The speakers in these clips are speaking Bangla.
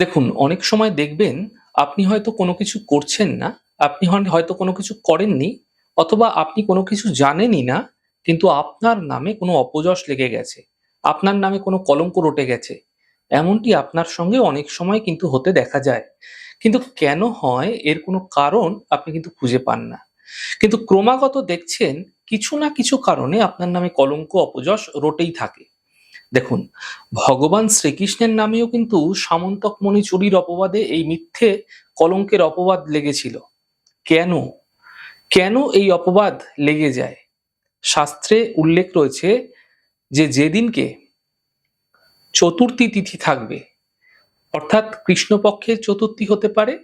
দেখুন, অনেক সময় দেখবেন আপনি হয়তো কোনো কিছু করছেন না, আপনি হয়তো কোনো কিছু করেননি অথবা আপনি কোনো কিছু জানেনই না, কিন্তু আপনার নামে কোনো অপযশ লেগে গেছে। আপনার নামে কোনো কলঙ্ক রটে গেছে। এমনটি আপনার সঙ্গে অনেক সময় কিন্তু হতে দেখা যায়। কিন্তু কেন হয় এর কোনো কারণ আপনি কিন্তু খুঁজে পান না। কিন্তু ক্রমাগত দেখছেন কিছু না কিছু কারণে আপনার নামে কলঙ্ক অপযশ রটেই থাকে। দেখুন, ভগবান শ্রীকৃষ্ণের নামেও কিন্তু সামন্তকমণি চুরির অপবাদে এই মিথ্যে কলঙ্কের অপবাদ লেগেছিল। কেন? কেন এই অপবাদ লেগে যায়? শাস্ত্রে উল্লেখ রয়েছে যে যেদিনকে চতুর্থী তিথি থাকবে, অর্থাৎ কৃষ্ণপক্ষের চতুর্থী হতে পারে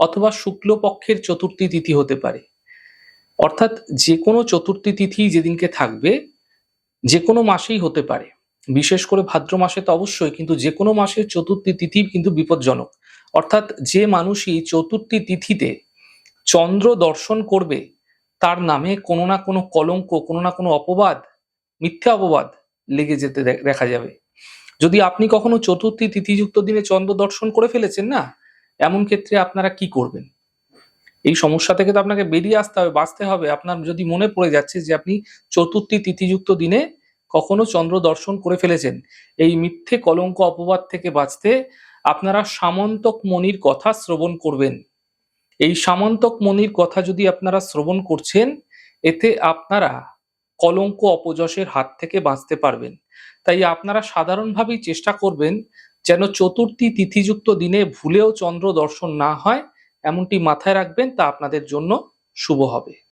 অথবা শুক্লপক্ষের চতুর্থী তিথি হতে পারে। অর্থাৎ যেকোনো চতুর্থী তিথি যেদিনকে থাকবে, যেকোনো মাসেই হতে পারে। বিশেষ করে ভাদ্র মাসে তো অবশ্যই, কিন্তু যেকোনো মাসের চতুর্থী তিথি কিন্তু বিপজ্জনক। অর্থাৎ যে মানুষই চতুর্থী তিথিতে চন্দ্র দর্শন করবে, তার নামে কোনো না কোনো কলঙ্ক, কোনো না কোনো অপবাদ, মিথ্যা অপবাদ লেগে যেতে দেখা যাবে। যদি আপনি কখনো চতুর্থী তিথিযুক্ত দিনে চন্দ্র দর্শন করে ফেলেছেন না, এমন ক্ষেত্রে আপনারা কি করবেন? এই সমস্যা থেকে তো আপনাকে বেরিয়ে আসতে হবে, বাঁচতে হবে। আপনার যদি মনে পড়ে যাচ্ছে যে আপনি চতুর্থী তিথিযুক্ত দিনে কখনো চন্দ্র দর্শন করে ফেলেছেন, এই মিথ্যে কলঙ্ক অপবাদ থেকে বাঁচতে আপনারা সামন্তক মণির কথা শ্রবণ করবেন। এই সামন্তক মণির কথা যদি আপনারা শ্রবণ করছেন, এতে আপনারা কলঙ্ক অপযশের হাত থেকে বাঁচতে পারবেন। তাই আপনারা সাধারণভাবেই চেষ্টা করবেন যেন চতুর্থী তিথিযুক্ত দিনে ভুলেও চন্দ্র দর্শন না হয়, এমনটি মাথায় রাখবেন, তা আপনাদের জন্য শুভ হবে।